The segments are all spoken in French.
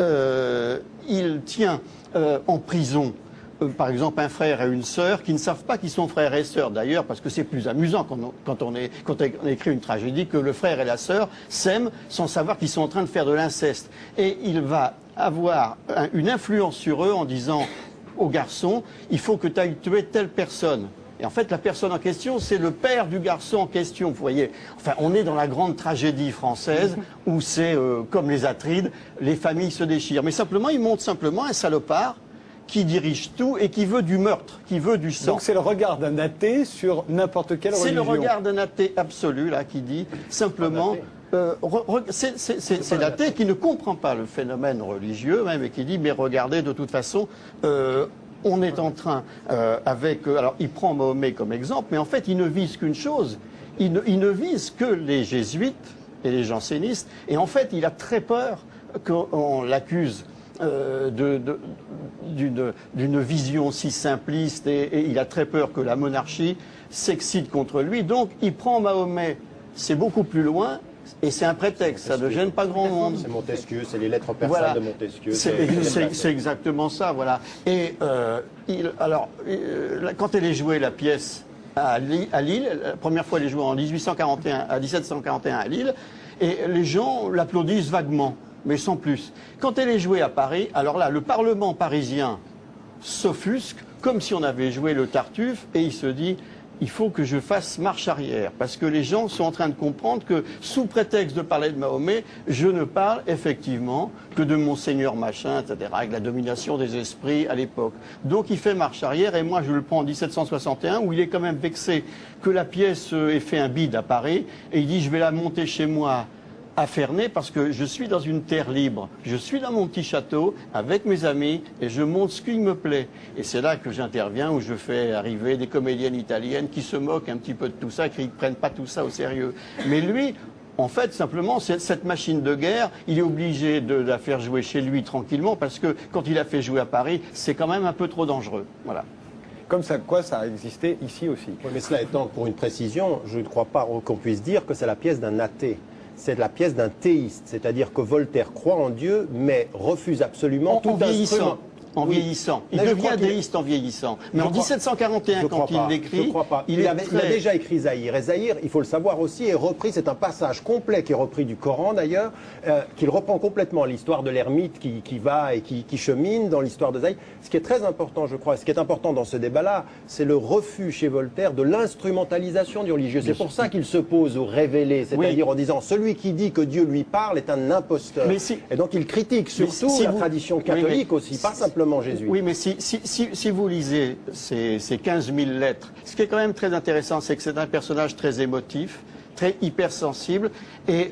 il tient en prison par exemple un frère et une sœur qui ne savent pas qu'ils sont frères et sœurs d'ailleurs, parce que c'est plus amusant quand on écrit une tragédie que le frère et la sœur s'aiment sans savoir qu'ils sont en train de faire de l'inceste. Et il va avoir une influence sur eux en disant au garçon, il faut que tu ailles tuer telle personne. Et en fait, la personne en question, c'est le père du garçon en question, vous voyez. Enfin, on est dans la grande tragédie française où c'est comme les Atrides, les familles se déchirent. Mais simplement, il montre simplement un salopard qui dirige tout et qui veut du meurtre, qui veut du sang. Donc c'est le regard d'un athée sur n'importe quelle religion. C'est le regard d'un athée absolu, là, qui dit simplement... c'est l'athée qui ne comprend pas le phénomène religieux, même, et qui dit, mais regardez, de toute façon... on est en train, alors il prend Mahomet comme exemple, mais en fait il ne vise qu'une chose, il ne vise que les jésuites et les jansénistes, et en fait il a très peur qu'on l'accuse d'une vision si simpliste, et il a très peur que la monarchie s'excite contre lui, donc il prend Mahomet, c'est beaucoup plus loin, et c'est un prétexte, ça ne gêne pas grand monde. C'est Montesquieu, c'est les lettres persanes voilà. de Montesquieu. C'est exactement ça, voilà. Et quand elle est jouée, la pièce, à Lille, la première fois elle est jouée en 1741 à Lille, et les gens l'applaudissent vaguement, mais sans plus. Quand elle est jouée à Paris, alors là, le Parlement parisien s'offusque, comme si on avait joué le Tartuffe, et il se dit... il faut que je fasse marche arrière, parce que les gens sont en train de comprendre que, sous prétexte de parler de Mahomet, je ne parle effectivement que de Monseigneur machin, etc., avec la domination des esprits à l'époque. Donc il fait marche arrière, et moi je le prends en 1761, où il est quand même vexé que la pièce ait fait un bide à Paris, et il dit, je vais la monter chez moi à Ferney, parce que je suis dans une terre libre. Je suis dans mon petit château avec mes amis et je monte ce qui me plaît. Et c'est là que j'interviens, où je fais arriver des comédiennes italiennes qui se moquent un petit peu de tout ça, qui ne prennent pas tout ça au sérieux. Mais lui, en fait, simplement, cette machine de guerre, il est obligé de la faire jouer chez lui tranquillement, parce que quand il a fait jouer à Paris, c'est quand même un peu trop dangereux. Voilà. Comme ça, quoi, ça a existé ici aussi. Oui, mais cela étant, pour une précision, je ne crois pas qu'on puisse dire que c'est la pièce d'un athée. C'est la pièce d'un théiste, c'est-à-dire que Voltaire croit en Dieu, mais refuse absolument tout instrument. En vieillissant. Il devient déiste en vieillissant. Mais en 1741, quand il l'écrit... Je crois pas. Il a déjà écrit Zahir. Et Zahir, il faut le savoir aussi, est repris, c'est un passage complet qui est repris du Coran d'ailleurs, qu'il reprend complètement l'histoire de l'ermite qui va et qui chemine dans l'histoire de Zahir. Ce qui est très important, je crois, ce qui est important dans ce débat-là, c'est le refus chez Voltaire de l'instrumentalisation du religieux. C'est pour ça qu'il se pose au révélé, c'est-à-dire en disant, celui qui dit que Dieu lui parle est un imposteur. Et donc il critique surtout la tradition catholique aussi, pas simplement jésuite. Oui, mais si vous lisez ces 15 000 lettres, ce qui est quand même très intéressant, c'est que c'est un personnage très émotif, très hypersensible, et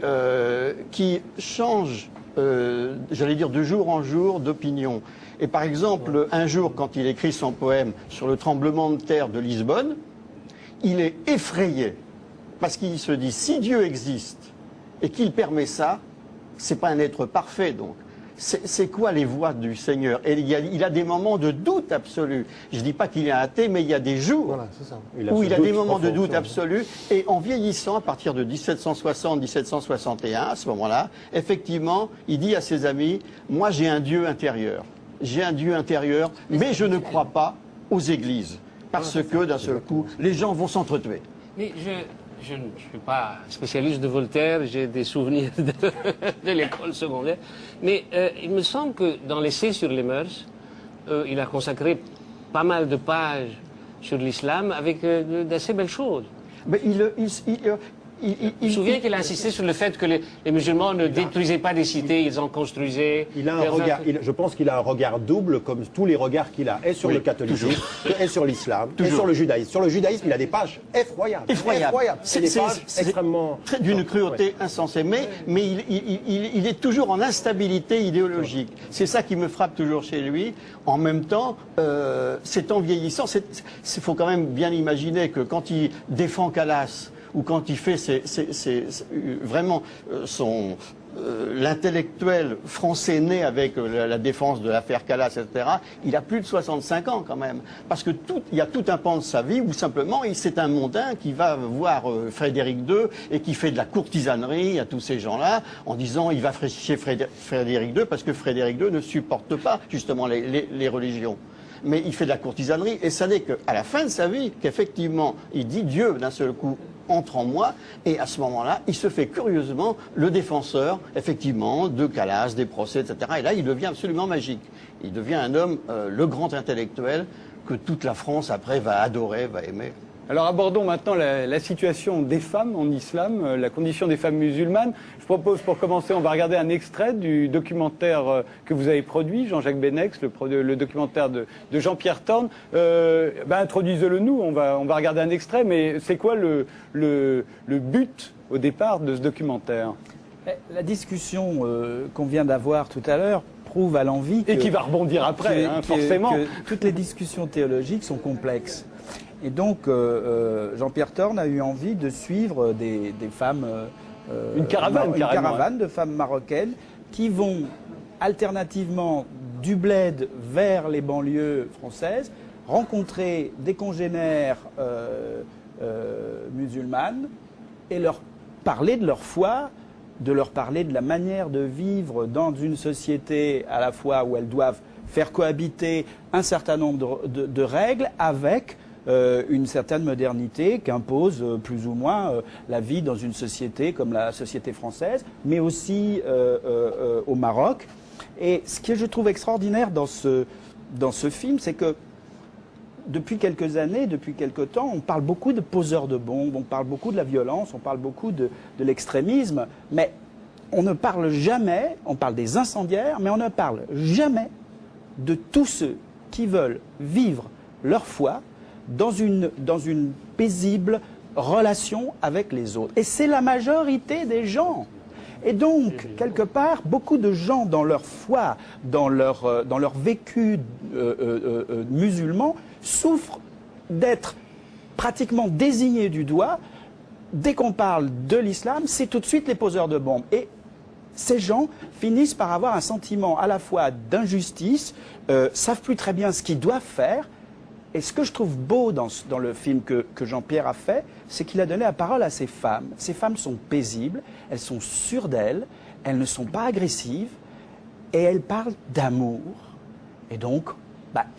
qui change, j'allais dire, de jour en jour d'opinion. Et par exemple, un jour, quand il écrit son poème sur le tremblement de terre de Lisbonne, il est effrayé, parce qu'il se dit, si Dieu existe et qu'il permet ça, c'est pas un être parfait, donc. C'est quoi les voies du Seigneur? Et il a des moments de doute absolu. Je ne dis pas qu'il est athée, mais il y a des jours où il a des moments de doute absolu. Et en vieillissant, à partir de 1760-1761, à ce moment-là, effectivement, il dit à ses amis, moi j'ai un Dieu intérieur. J'ai un Dieu intérieur, mais je ne crois pas aux églises. Parce que, d'un seul coup, les gens vont s'entretuer. Mais je ne suis pas spécialiste de Voltaire, j'ai des souvenirs de l'école secondaire, mais il me semble que dans l'essai sur les mœurs, il a consacré pas mal de pages sur l'islam avec d'assez belles choses. Mais Je me souviens qu'il a insisté sur le fait que les musulmans ne détruisaient pas des cités, ils en construisaient. Il a un regard, je pense qu'il a un regard double, comme tous les regards qu'il a, et sur le catholicisme, et sur l'islam, et sur le judaïsme. Sur le judaïsme, il a des pages effroyables. C'est des pages extrêmement... d'une cruauté insensée. Mais il est toujours en instabilité idéologique. C'est ça qui me frappe toujours chez lui. En même temps, c'est en vieillissant. Il faut quand même bien imaginer que quand il défend Calas, ou quand il fait vraiment l'intellectuel français né avec la défense de l'affaire Calas, etc., il a plus de 65 ans quand même. Parce que il y a tout un pan de sa vie où simplement c'est un mondain qui va voir Frédéric II et qui fait de la courtisanerie à tous ces gens-là en disant il va chez Frédéric II parce que Frédéric II ne supporte pas justement les religions. Mais il fait de la courtisanerie et ça n'est qu'à la fin de sa vie qu'effectivement il dit Dieu d'un seul coup entre en moi et à ce moment-là il se fait curieusement le défenseur effectivement de Calas, des procès, etc. Et là il devient absolument magique. Il devient un homme, le grand intellectuel que toute la France après va adorer, va aimer. Alors abordons maintenant la situation des femmes en islam, la condition des femmes musulmanes. Je propose pour commencer, on va regarder un extrait du documentaire que vous avez produit, Jean-Jacques Benex, le documentaire de Jean-Pierre Thorne. Introduisez-le nous, on va regarder un extrait, mais c'est quoi le but au départ de ce documentaire? La discussion qu'on vient d'avoir tout à l'heure prouve à l'envi et qui va rebondir après, forcément. Que toutes les discussions théologiques sont complexes. Et donc, Jean-Pierre Thorne a eu envie de suivre des femmes... une caravane de femmes marocaines qui vont alternativement du bled vers les banlieues françaises, rencontrer des congénères musulmanes et leur parler de leur foi, de leur parler de la manière de vivre dans une société à la fois où elles doivent faire cohabiter un certain nombre de règles avec une certaine modernité qu'impose plus ou moins la vie dans une société comme la société française, mais aussi au Maroc. Et ce que je trouve extraordinaire dans ce film, c'est que depuis quelques années, depuis quelques temps, on parle beaucoup de poseurs de bombes, on parle beaucoup de la violence, on parle beaucoup de l'extrémisme, mais on ne parle jamais, on parle des incendiaires, mais on ne parle jamais de tous ceux qui veulent vivre leur foi dans une paisible relation avec les autres. Et c'est la majorité des gens. Et donc, quelque part, beaucoup de gens dans leur foi, dans leur vécu musulman, souffrent d'être pratiquement désignés du doigt. Dès qu'on parle de l'islam, c'est tout de suite les poseurs de bombes. Et ces gens finissent par avoir un sentiment à la fois d'injustice, savent plus très bien ce qu'ils doivent faire. Et ce que je trouve beau dans le film que Jean-Pierre a fait, c'est qu'il a donné la parole à ces femmes. Ces femmes sont paisibles, elles sont sûres d'elles, elles ne sont pas agressives, et elles parlent d'amour. Et donc,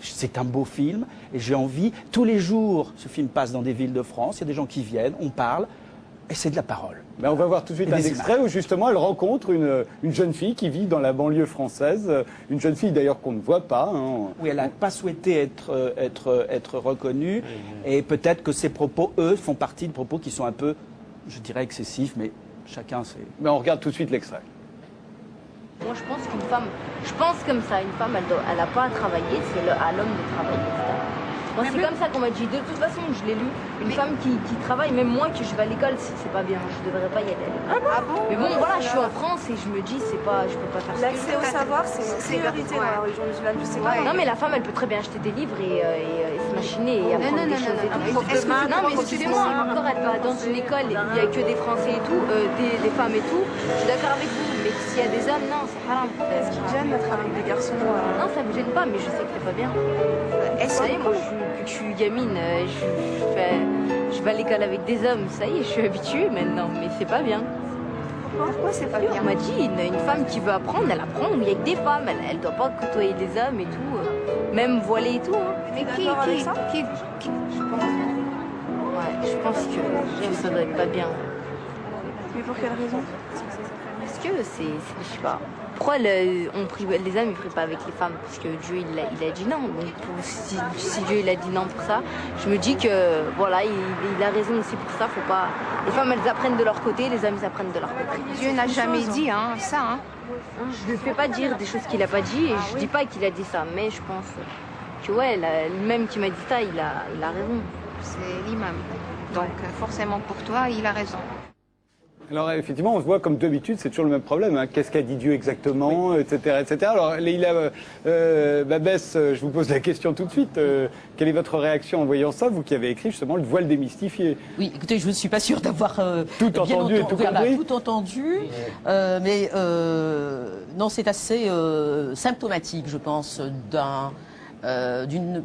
c'est un beau film, et j'ai envie, tous les jours, ce film passe dans des villes de France, il y a des gens qui viennent, on parle, et c'est de la parole. Mais on va voir tout de suite un extrait où justement elle rencontre une jeune fille qui vit dans la banlieue française, une jeune fille d'ailleurs qu'on ne voit pas. Oui, elle n'a pas souhaité être reconnue, et peut-être que ses propos, eux, font partie de propos qui sont un peu, je dirais, excessifs, mais chacun sait. Mais on regarde tout de suite l'extrait. Moi je pense qu'une femme, je pense comme ça, une femme elle n'a pas à travailler, c'est à l'homme de travailler. Moi c'est comme ça qu'on m'a dit, de toute façon je l'ai lu, une femme qui travaille, même moi que je vais à l'école, c'est pas bien, je devrais pas y aller. Ah bon? Mais bon voilà, je suis en France et je me dis, je peux pas faire ça. L'accès au savoir, c'est une priorité dans la religion musulmane, je sais pas. Non mais la femme elle peut très bien acheter des livres et se machiner et apprendre des choses et tout. Non mais excusez-moi, encore elle va dans une école, il n'y a que des Français et tout, des femmes et tout, je suis d'accord avec vous, mais s'il y a des hommes, non c'est haram. Est-ce qu'il gêne d'être avec des garçons? Non ça me gêne pas, mais je sais que c'est pas bien. Est-ce que moi depuis que je suis gamine, je vais à l'école avec des hommes, ça y est, je suis habituée maintenant, mais c'est pas bien. Pourquoi c'est pas bien? On m'a dit, une femme qui veut apprendre, elle apprend, il y a que des femmes, elle doit pas côtoyer des hommes et tout, même voiler et tout. Hein. Mais qui je pense. Ouais, je pense que ça doit être pas bien. Mais pour quelle raison? Parce que c'est je sais pas. Pourquoi les hommes ne prient pas avec les femmes? Parce que Dieu il a dit non. Donc si Dieu il a dit non pour ça, je me dis que voilà, il a raison aussi pour ça. Faut pas. Les femmes elles apprennent de leur côté, les hommes ils apprennent de leur côté. Dieu n'a jamais dit ça. Je ne fais pas dire des choses qu'il a pas dit et je dis pas qu'il a dit ça, mais je pense que ouais, lui-même qui m'a dit ça, il a raison. C'est l'imam. Donc forcément pour toi, il a raison. Alors effectivement, on se voit comme d'habitude, c'est toujours le même problème. Hein. Qu'est-ce qu'a dit Dieu exactement, etc., etc. Alors Leïla Babès, je vous pose la question tout de suite. Quelle est votre réaction en voyant ça, vous qui avez écrit justement Le voile démystifié? Oui, écoutez, je ne suis pas sûre d'avoir tout entendu et tout compris. Tout entendu, mais non, c'est assez symptomatique, je pense, d'une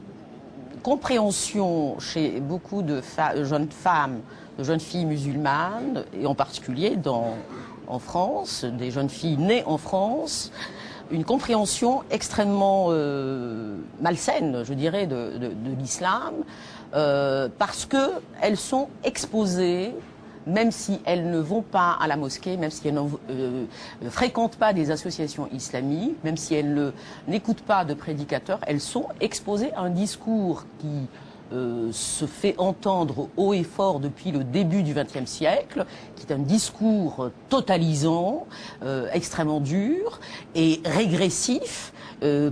compréhension chez beaucoup de jeunes femmes, de jeunes filles musulmanes, et en particulier en France, des jeunes filles nées en France, une compréhension extrêmement malsaine, je dirais, de l'islam, parce qu'elles sont exposées, même si elles ne vont pas à la mosquée, même si elles ne fréquentent pas des associations islamiques, même si elles n'écoutent pas de prédicateurs, elles sont exposées à un discours qui se fait entendre haut et fort depuis le début du XXe siècle, qui est un discours totalisant, extrêmement dur et régressif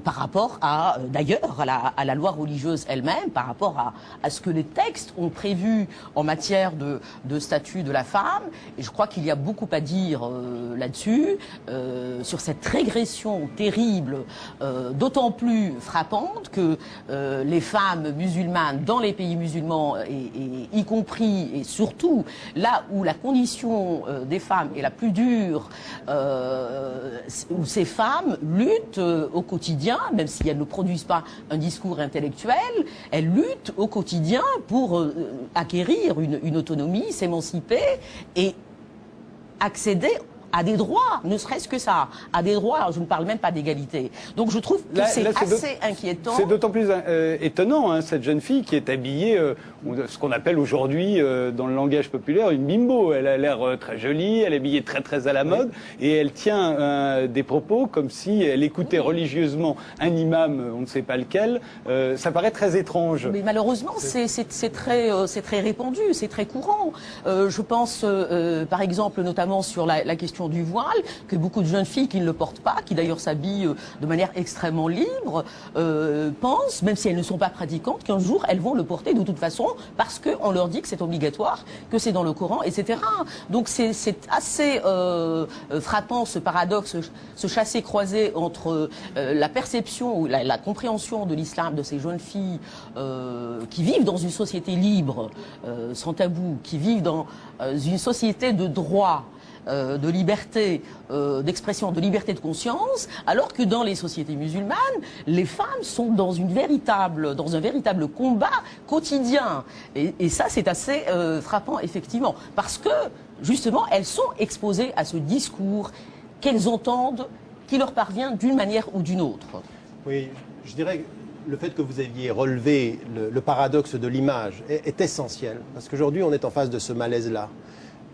par rapport à, d'ailleurs, à la loi religieuse elle-même, par rapport à ce que les textes ont prévu en matière de statut de la femme. Et je crois qu'il y a beaucoup à dire là-dessus, sur cette régression terrible, d'autant plus frappante que les femmes musulmanes dans les pays musulmans, et y compris et surtout là où la condition des femmes est la plus dure, où ces femmes luttent au quotidien, même si elles ne produisent pas un discours intellectuel, elles luttent au quotidien pour acquérir une autonomie, s'émanciper et accéder à des droits, ne serait-ce que ça, à des droits, je ne parle même pas d'égalité. Donc je trouve que c'est assez inquiétant. C'est d'autant plus étonnant, hein, cette jeune fille qui est habillée, ce qu'on appelle aujourd'hui, dans le langage populaire, une bimbo. Elle a l'air très jolie, elle est habillée très très à la mode, et elle tient des propos comme si elle écoutait religieusement un imam, on ne sait pas lequel. Ça paraît très étrange. Mais malheureusement, c'est très répandu, c'est très courant. Je pense, par exemple, notamment sur la question du voile, que beaucoup de jeunes filles qui ne le portent pas, qui d'ailleurs s'habillent de manière extrêmement libre, pensent, même si elles ne sont pas pratiquantes, qu'un jour elles vont le porter de toute façon parce qu'on leur dit que c'est obligatoire, que c'est dans le Coran, etc. Donc c'est assez frappant ce paradoxe, ce chassé-croisé entre la perception ou la compréhension de l'islam de ces jeunes filles qui vivent dans une société libre, sans tabou, qui vivent dans une société de droit, de liberté d'expression, de liberté de conscience, alors que dans les sociétés musulmanes, les femmes sont dans un véritable combat quotidien. Et ça, c'est assez frappant, effectivement, parce que, justement, elles sont exposées à ce discours qu'elles entendent, qui leur parvient d'une manière ou d'une autre. Oui, je dirais que le fait que vous aviez relevé le paradoxe de l'image est essentiel, parce qu'aujourd'hui, on est en face de ce malaise-là.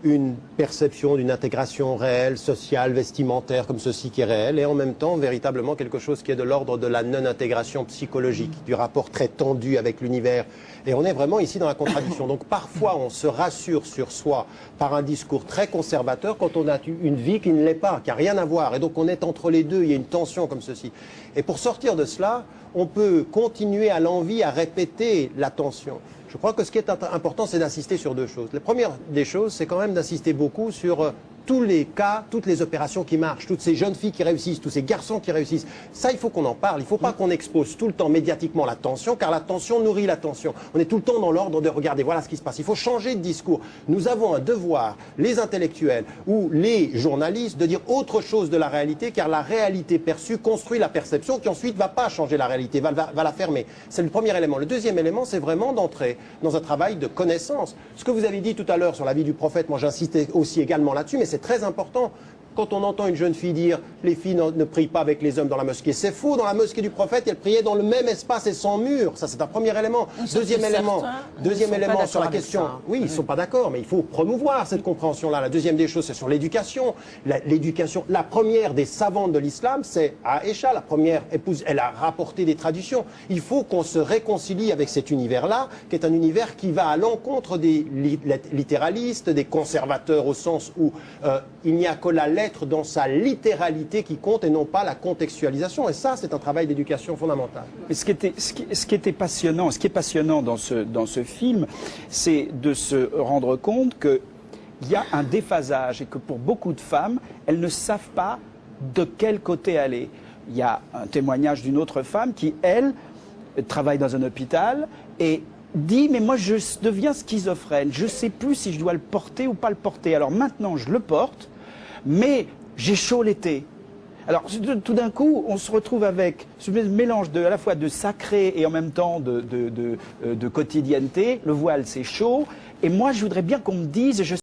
Une perception d'une intégration réelle, sociale, vestimentaire, comme ceci qui est réel, et en même temps, véritablement, quelque chose qui est de l'ordre de la non-intégration psychologique, du rapport très tendu avec l'univers. Et on est vraiment ici dans la contradiction. Donc parfois, on se rassure sur soi par un discours très conservateur quand on a une vie qui ne l'est pas, qui n'a rien à voir. Et donc on est entre les deux, il y a une tension comme ceci. Et pour sortir de cela, on peut continuer à l'envie à répéter la tension. Je crois que ce qui est important, c'est d'insister sur deux choses. La première des choses, c'est quand même d'insister beaucoup sur tous les cas, toutes les opérations qui marchent, toutes ces jeunes filles qui réussissent, tous ces garçons qui réussissent. Ça, il faut qu'on en parle. Il ne faut pas qu'on expose tout le temps médiatiquement la tension, car la tension nourrit la tension. On est tout le temps dans l'ordre de regarder, voilà ce qui se passe. Il faut changer de discours. Nous avons un devoir, les intellectuels ou les journalistes, de dire autre chose de la réalité, car la réalité perçue construit la perception qui ensuite ne va pas changer la réalité, va la fermer. C'est le premier élément. Le deuxième élément, c'est vraiment d'entrer dans un travail de connaissance. Ce que vous avez dit tout à l'heure sur la vie du prophète, moi j'insistais aussi également là-dessus, mais c'est très important. Quand on entend une jeune fille dire « les filles ne prient pas avec les hommes dans la mosquée », c'est faux. Dans la mosquée du prophète, elles priaient dans le même espace et sans mur. Ça, c'est un premier élément. Deuxième élément sur la question. Oui, ils ne sont pas d'accord, mais il faut promouvoir cette compréhension-là. La deuxième des choses, c'est sur l'éducation. L'éducation, la première des savantes de l'islam, c'est Aïcha, la première épouse. Elle a rapporté des traditions. Il faut qu'on se réconcilie avec cet univers-là, qui est un univers qui va à l'encontre des littéralistes, des conservateurs, au sens où il n'y a que la lettre dans sa littéralité qui compte et non pas la contextualisation. Et ça, c'est un travail d'éducation fondamental. Mais ce qui est passionnant dans ce film, c'est de se rendre compte que il y a un déphasage et que pour beaucoup de femmes, elles ne savent pas de quel côté aller. Il y a un témoignage d'une autre femme qui, elle, travaille dans un hôpital et dit « mais moi je deviens schizophrène, je ne sais plus si je dois le porter ou pas le porter. Alors maintenant je le porte, mais j'ai chaud l'été. » Alors tout d'un coup, on se retrouve avec ce mélange à la fois de sacré et en même temps de quotidienneté. Le voile c'est chaud et moi je voudrais bien qu'on me dise...